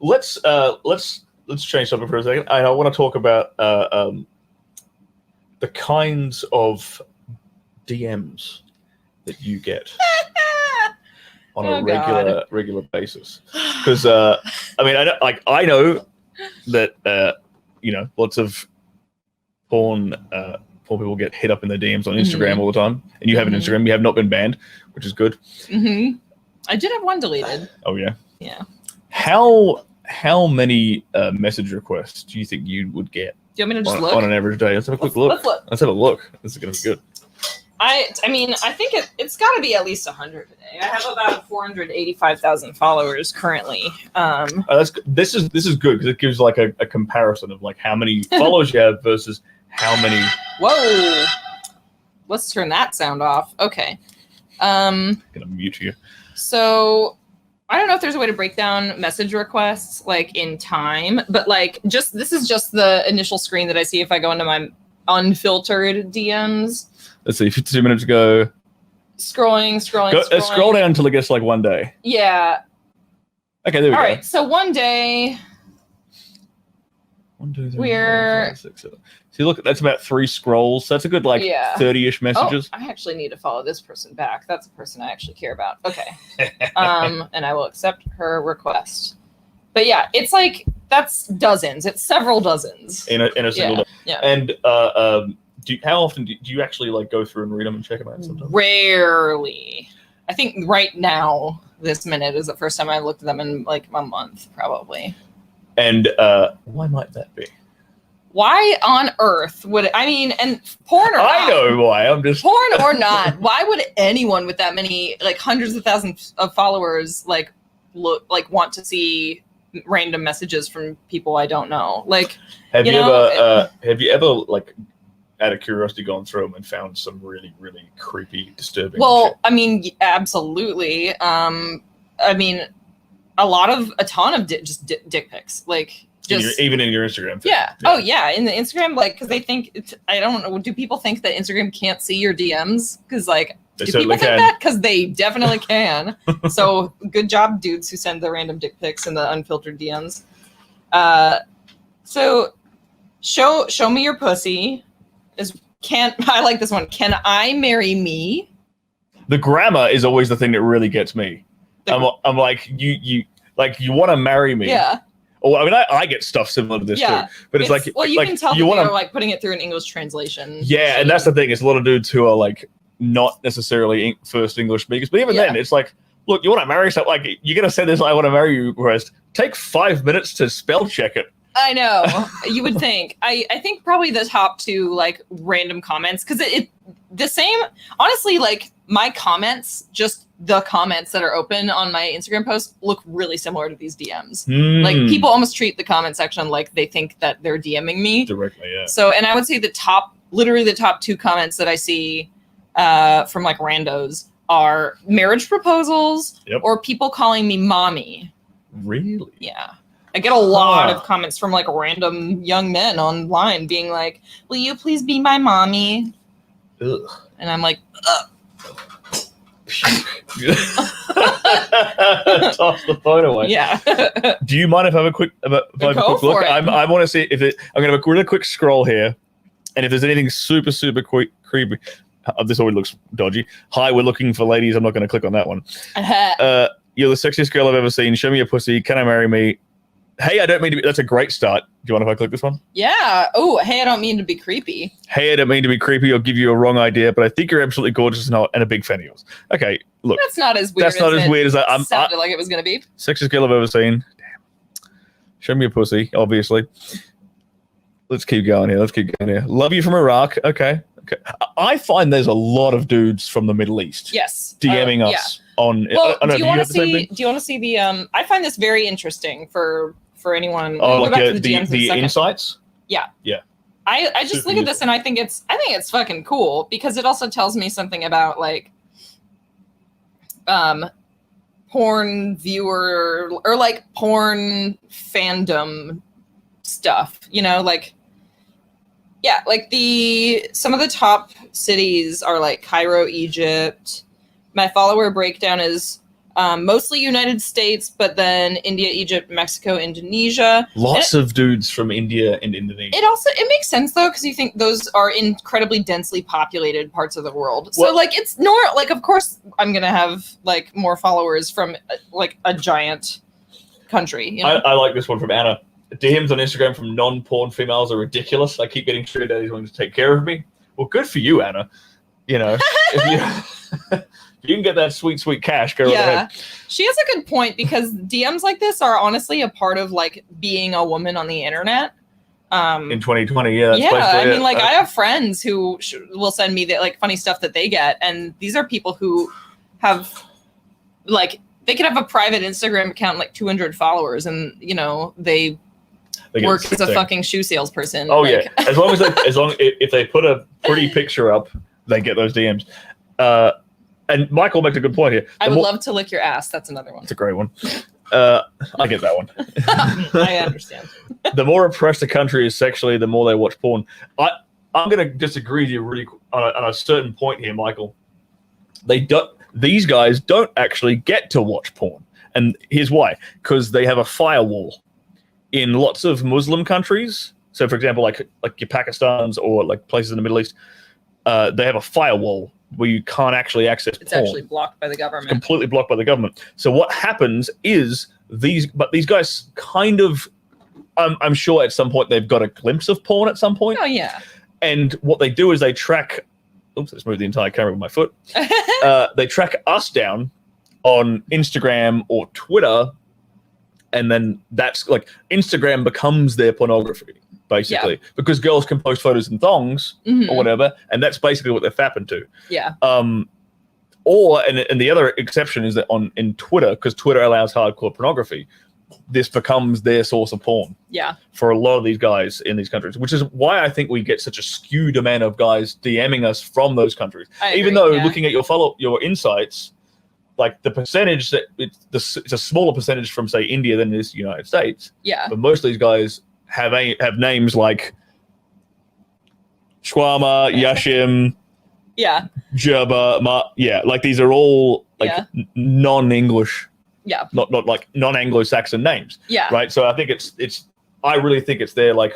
let's change something for a second. I want to talk about the kinds of DMs that you get on a regular basis. Because I know that lots of porn people get hit up in their DMs on Instagram all the time, and you have an Instagram. You have not been banned, which is good. I did have one deleted. Oh yeah. Yeah. How many message requests do you think you would get? Do you want me to just look? On an average day? Let's have a quick look. Let's have a look. This is going to be good. I think it's got to be at least 100 a day. I have about 485,000 followers currently. This is good because it gives like a comparison of like how many followers you have versus how many. Whoa! Let's turn that sound off. Okay. I'm gonna mute you. So I don't know if there's a way to break down message requests like in time, but like this is just the initial screen that I see if I go into my unfiltered DMs. Let's see, 52 minutes ago. Scrolling. Scroll down until it gets like one day. Yeah. Okay, there we go. All right, so one day. 1, 2, 3, 4, 5, 6, 7. See, look, that's about 3 scrolls. So that's a good 30-ish messages. Oh, I actually need to follow this person back. That's a person I actually care about. Okay. And I will accept her request. But yeah, it's like that's dozens. It's several dozens in a single day. Yeah. And how often do you actually like go through and read them and check them out? Sometimes? Rarely. I think right now, this minute is the first time I've looked at them in like a month, probably. And why might that be? Why on earth would and porn or not? I know why. I'm just porn or not. Why would anyone with that many like hundreds of thousands of followers want to see random messages from people I don't know? Like, have you ever like out of curiosity gone through them and found some really, really creepy, disturbing shit? Absolutely. A ton of dick pics, like just even in your Instagram feed. Yeah. Oh yeah, in the Instagram, like because they think I don't know. Do people think that Instagram can't see your DMs? Because like, do people think that? Because they definitely can. So good job, dudes who send the random dick pics in the unfiltered DMs. So show me your pussy. I like this one? Can I marry me? The grammar is always the thing that really gets me. I'm like, you want to marry me? Yeah. Oh, I get stuff similar to this too. But it's like, well, you can tell they're like putting it through an English translation. Yeah, and that's the thing. It's a lot of dudes who are like not necessarily first English speakers, but even then, it's like, look, you want to marry someone? Like, you're gonna send this "I want to marry you" request. Take 5 minutes to spell check it. I know. You would think. I think probably the top 2 like random comments because it the same. Honestly, like my comments, just the comments that are open on my Instagram posts look really similar to these DMs. Like people almost treat the comment section like they think that they're DMing me directly. Yeah. So, and I would say the top 2 comments that I see from like randos are marriage proposals or people calling me mommy. Really? Yeah. I get a lot of comments from like random young men online being like, will you please be my mommy? Ugh. And I'm like, ugh. Toss the phone away. Yeah. Do you mind if I have a quick look? I want to see if I'm going to have a really quick scroll here, and if there's anything super creepy. This always looks dodgy. Hi, we're looking for ladies. I'm not going to click on that one. You're the sexiest girl I've ever seen. Show me your pussy. Can I marry me? Hey, I don't mean to be. That's a great start. Do you want if I click this one? Yeah. Oh, hey, I don't mean to be creepy. Hey, I don't mean to be creepy or give you a wrong idea, but I think you're absolutely gorgeous and a big fan of yours. Okay, look. That's not as weird. That's not as weird as I sounded like it was going to be. Sexiest girl I've ever seen. Damn. Show me your pussy, obviously. Let's keep going here. Love you from Iraq. Okay. I find there's a lot of dudes from the Middle East. Yes. DMing us on. Well, do you want to see the? I find this very interesting for anyone. Oh, like the insights. Yeah. Yeah. I just look at this and I think it's fucking cool because it also tells me something about like, porn viewer or like porn fandom stuff. You know, like. Yeah, like some of the top cities are like Cairo, Egypt. My follower breakdown is Mostly United States, but then India, Egypt, Mexico, Indonesia. Lots of dudes from India and Indonesia. It makes sense though, because you think those are incredibly densely populated parts of the world. So Well, like it's like of course I'm gonna have like more followers from like a giant country. You know? I like this one from Anna. DMs on Instagram from non-porn females are ridiculous. I keep getting sugar daddies wanting to take care of me. Well, good for you, Anna. You know, if you can get that sweet cash, go right ahead. She has a good point, because DMs like this are honestly a part of like being a woman on the internet. In 2020, yeah. I mean, like I have friends who will send me the like funny stuff that they get, and these are people who have like they could have a private Instagram account, like 200 followers, and you know they work as a fucking shoe salesperson. Oh like. yeah, as long if they put a pretty picture up, they get those DMs. And Michael makes a good point here. I would love to lick your ass. That's another one. It's a great one. I get that one. I understand. The more oppressed a country is sexually, the more they watch porn. I'm going to disagree with you really on a certain point here, Michael. These guys don't actually get to watch porn, and here's why: because they have a firewall in lots of Muslim countries. So, for example, like your Pakistans or like places in the Middle East, they have a firewall where you can't actually access it's porn. actually blocked by the government. It's completely blocked by the government. So what happens is these guys kind of, I'm sure at some point they've got a glimpse of porn at some point. Oh yeah. And what they do is they track, oops, I just moved the entire camera with my foot. They track us down on Instagram or Twitter. And then that's like Instagram becomes their pornography. Basically, because girls can post photos in thongs or whatever, and that's basically what they're fapping to. Yeah. Or and the other exception is that in Twitter, because Twitter allows hardcore pornography, this becomes their source of porn. Yeah. For a lot of these guys in these countries, which is why I think we get such a skewed amount of guys DMing us from those countries. Even though looking at your insights, like the percentage that it's a smaller percentage from say India than it is the United States. Yeah. But most of these guys have names like Shwama, Yashim, Jerba, like these are all like non-English, not like non-Anglo-Saxon names, right? So I think I really think it's their like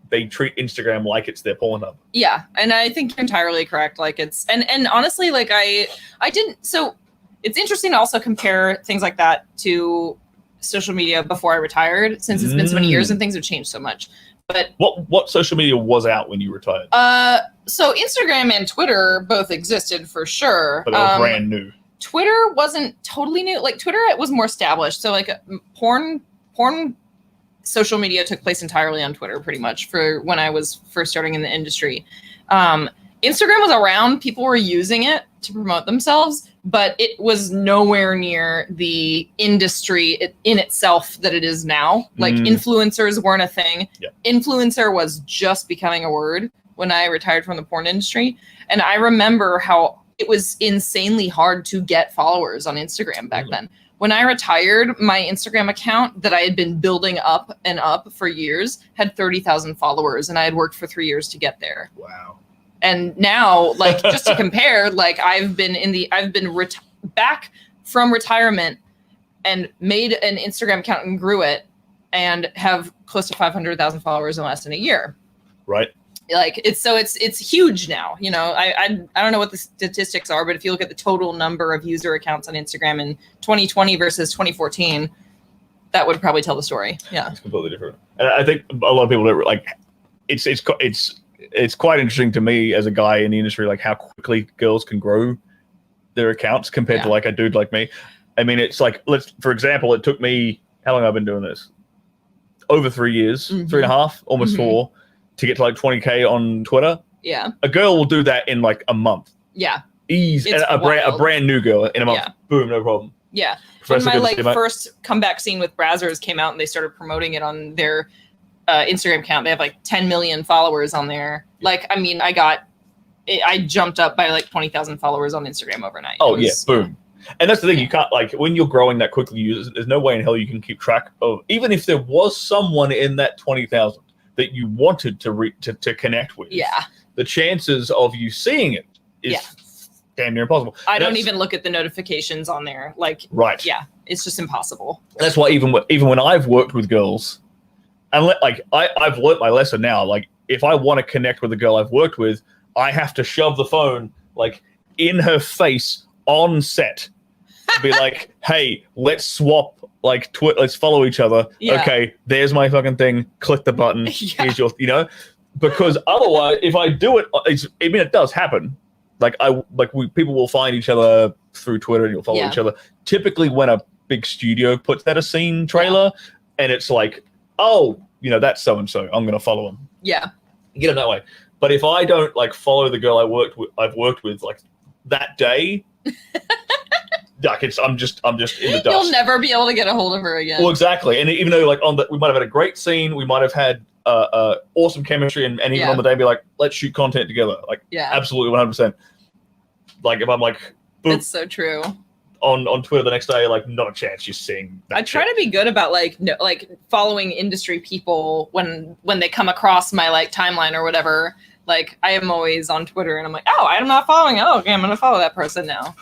they treat Instagram like it's their Pornhub. Yeah, and I think you're entirely correct. Like it's and honestly, like I didn't. So it's interesting to also compare things like that to social media before I retired, since it's been so many years and things have changed so much. But what social media was out when you retired? So Instagram and Twitter both existed for sure. But they were brand new. Twitter wasn't totally new. Like Twitter, it was more established. So like porn social media took place entirely on Twitter pretty much for when I was first starting in the industry. Instagram was around, people were using it to promote themselves, but it was nowhere near the industry in itself that it is now. Like influencers weren't a thing. Yep. Influencer was just becoming a word when I retired from the porn industry. And I remember how it was insanely hard to get followers on Instagram back then. When I retired, my Instagram account that I had been building up and up for years had 30,000 followers, and I had worked for 3 years to get there. Wow. And now, like, just to compare, like I've been back from retirement and made an Instagram account and grew it and have close to 500,000 followers in less than a year. Right. Like it's huge now. You know, I don't know what the statistics are, but if you look at the total number of user accounts on Instagram in 2020 versus 2014, that would probably tell the story. Yeah. It's completely different. And I think a lot of people don't like it's quite interesting to me as a guy in the industry, like how quickly girls can grow their accounts compared to like a dude like me. I mean, it's like, for example, it took me, how long have I been doing this? Over 3 years, 3.5, almost 4, to get to like 20K on Twitter. Yeah. A girl will do that in like a month. Yeah. Easy. And a brand new girl in a month. Yeah. Boom, no problem. Yeah. When my first comeback scene with Brazzers came out and they started promoting it on their Instagram account, they have like 10 million followers on there. Like, I mean, I jumped up by like 20,000 followers on Instagram overnight. Oh yeah, boom. And that's the thing, you can't, like, when you're growing that quickly, there's no way in hell you can keep track of, even if there was someone in that 20,000 that you wanted to connect with. Yeah. The chances of you seeing it is damn near impossible. I don't even look at the notifications on there. Like, right. Yeah, it's just impossible. That's why even when I've worked with girls, and I've learnt my lesson now. Like, if I want to connect with a girl I've worked with, I have to shove the phone like in her face on set. Be like, hey, let's swap, like, let's follow each other. Yeah. Okay, there's my fucking thing. Click the button. Yeah. Here's your, because otherwise, if I do it, it does happen. Like, people will find each other through Twitter and you'll follow each other. Typically, when a big studio puts out a scene trailer, and it's like, oh, that's so and so. I'm gonna follow him. Yeah. Get it that way. But if I don't like follow the girl I've worked with like that day. Like I'm just in the dust. You'll never be able to get a hold of her again. Well, exactly. And even though we might have had a great scene, we might have had awesome chemistry, and even on the day be like, let's shoot content together. Like, absolutely 100%. Like, if I'm like, boop, it's so true. On Twitter the next day, like, not a chance you're seeing that. I try to be good about following industry people when they come across my like timeline or whatever. Like, I am always on Twitter and I'm like, oh, I'm not following. Oh, okay, I'm gonna follow that person now.